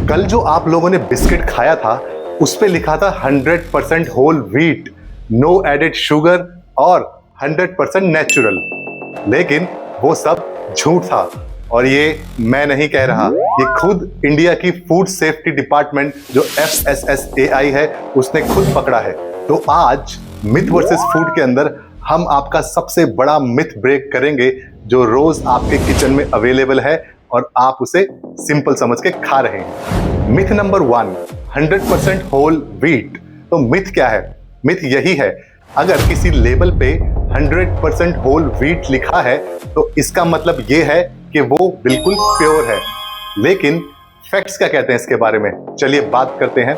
कल जो आप लोगों ने बिस्किट खाया था उस पे लिखा था 100% whole wheat, no added sugar और 100% नेचुरल, लेकिन वो सब झूठ था। और ये मैं नहीं कह रहा, ये खुद इंडिया की फूड सेफ्टी डिपार्टमेंट जो FSSAI है उसने खुद पकड़ा है। तो आज मिथ वर्सेस फूड के अंदर हम आपका सबसे बड़ा मिथ ब्रेक करेंगे जो रोज आपके किचन में अवेलेबल है और आप उसे सिंपल समझ के खा रहे हैं। Myth number 1, 100% whole wheat. तो मिथ क्या है? मिथ यही है, अगर किसी लेबल पे 100% होल व्हीट लिखा है तो इसका मतलब ये है कि वो बिल्कुल प्योर है। लेकिन फैक्ट्स क्या कहते हैं इसके बारे में, चलिए बात करते हैं।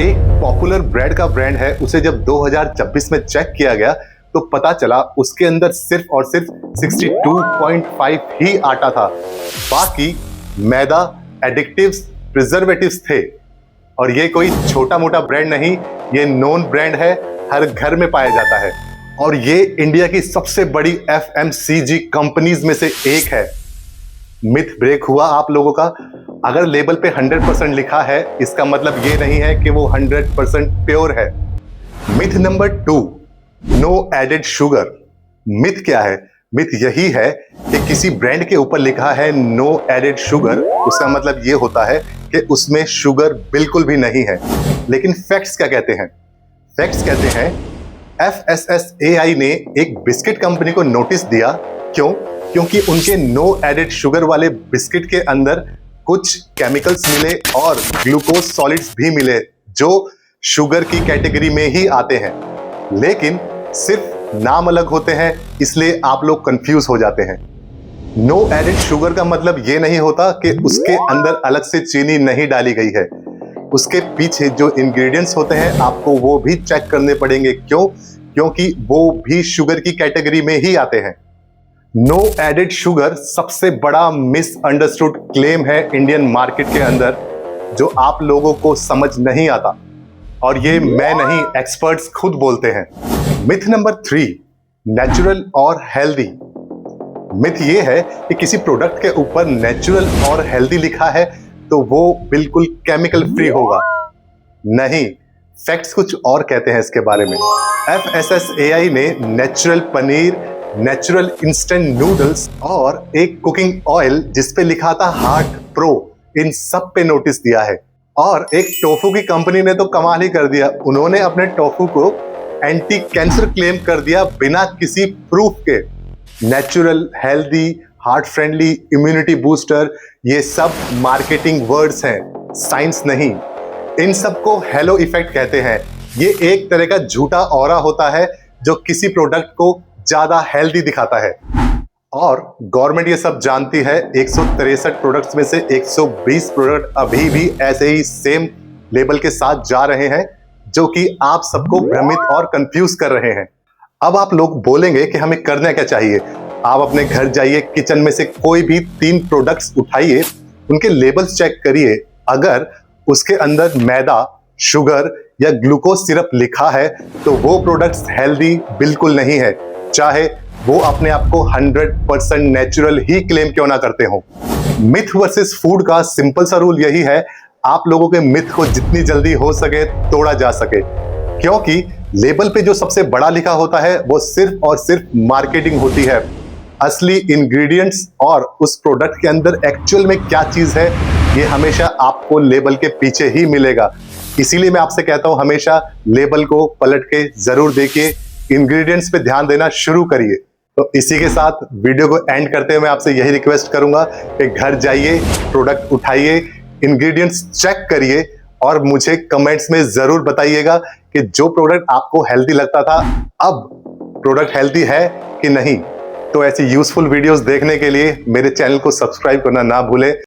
एक पॉपुलर ब्रेड का ब्रांड है, उसे जब 2026 में चेक किया गया तो पता चला उसके अंदर सिर्फ और सिर्फ 62.5 ही आटा था, बाकी मैदा, एडिक्टिव्स, प्रिजर्वेटिव्स थे। और ये कोई छोटा मोटा ब्रांड नहीं, ये नोन ब्रांड है, हर घर में पाया जाता है और ये इंडिया की सबसे बड़ी FMCG कंपनीज में से एक है। मिथ ब्रेक हुआ आप लोगों का। अगर लेबल पे 100% लिखा है इसका मतलब ये नहीं है कि वो 100% प्योर है। Myth number 2, no added sugar. Myth क्या है? मिथ यही है कि किसी ब्रांड के ऊपर लिखा है नो एडेड शुगर, उसका मतलब ये होता है कि उसमें शुगर बिल्कुल भी नहीं है। लेकिन फैक्ट्स क्या कहते हैं? फैक्ट्स कहते हैं FSSAI ने एक बिस्किट कंपनी को नोटिस दिया। क्यों? क्योंकि उनके नो एडेड शुगर वाले बिस्किट के अंदर कुछ केमिकल्स मिले और ग्लूकोज सॉलिड्स भी मिले जो शुगर की कैटेगरी में ही आते हैं, लेकिन सिर्फ नाम अलग होते हैं, इसलिए आप लोग कंफ्यूज हो जाते हैं। नो एडेड शुगर का मतलब ये नहीं होता कि उसके अंदर अलग से चीनी नहीं डाली गई है। उसके पीछे जो इंग्रेडिएंट्स होते हैं आपको वो भी चेक करने पड़ेंगे। क्यों? क्योंकि वो भी शुगर की कैटेगरी में ही आते हैं। नो एडेड शुगर सबसे बड़ा मिसअंडरस्टूड क्लेम है इंडियन मार्केट के अंदर, जो आप लोगों को समझ नहीं आता, और ये मैं नहीं, एक्सपर्ट्स खुद बोलते हैं। मिथ नंबर 3, नेचुरल और हेल्दी। मिथ ये है कि किसी प्रोडक्ट के ऊपर नेचुरल और हेल्दी लिखा है तो वो बिल्कुल केमिकल फ्री होगा। नहीं, फैक्ट्स कुछ और कहते हैं इसके बारे में। FSSAI ने natural paneer, natural instant noodles और एक कुकिंग ऑयल जिसपे लिखा था हार्ट प्रो, इन सब पे नोटिस दिया है। और एक टोफू की कंपनी ने तो कमाल ही कर दिया, उन्होंने अपने टोफू को एंटी कैंसर क्लेम कर दिया बिना किसी प्रूफ के। Natural, healthy, heart friendly, immunity booster, ये सब मार्केटिंग वर्ड्स हैं, साइंस नहीं। इन सबको हेलो इफेक्ट कहते हैं। ये एक तरह का झूठा ऑरा होता है जो किसी प्रोडक्ट को ज्यादा हेल्दी दिखाता है। और गवर्नमेंट ये सब जानती है। 163 प्रोडक्ट्स में से 120 प्रोडक्ट अभी भी ऐसे ही सेम लेबल के साथ जा रहे हैं, जो कि आप सबको भ्रमित और कंफ्यूज कर रहे हैं। अब आप लोग बोलेंगे कि हमें करना क्या चाहिए। आप अपने घर जाइए, किचन में से कोई भी 3 प्रोडक्ट्स उठाइए, उनके लेबल्स चेक करिए। अगर उसके अंदर मैदा, शुगर या ग्लूकोज सिरप लिखा है तो वो प्रोडक्ट्स हेल्दी बिल्कुल नहीं है, चाहे वो अपने आप को 100% नेचुरल ही क्लेम क्यों ना करते हो। मिथ वर्सेस फूड का सिंपल सा रूल यही है, आप लोगों के मिथ को जितनी जल्दी हो सके तोड़ा जा सके, क्योंकि लेबल पे जो सबसे बड़ा लिखा होता है वो सिर्फ और सिर्फ मार्केटिंग होती है। असली इंग्रेडिएंट्स और उस प्रोडक्ट के अंदर एक्चुअल में क्या चीज है ये हमेशा आपको लेबल के पीछे ही मिलेगा। इसीलिए मैं आपसे कहता हूं, हमेशा लेबल को पलट के जरूर देखिए, इंग्रेडिएंट्स पे ध्यान देना शुरू करिए। तो इसी के साथ वीडियो को एंड करते हुए मैं आपसे यही रिक्वेस्ट करूंगा कि घर जाइए, प्रोडक्ट उठाइए, इंग्रेडिएंट्स चेक करिए और मुझे कमेंट्स में जरूर बताइएगा कि जो प्रोडक्ट आपको हेल्दी लगता था अब प्रोडक्ट हेल्दी है कि नहीं। तो ऐसी यूजफुल वीडियोस देखने के लिए मेरे चैनल को सब्सक्राइब करना ना भूलें।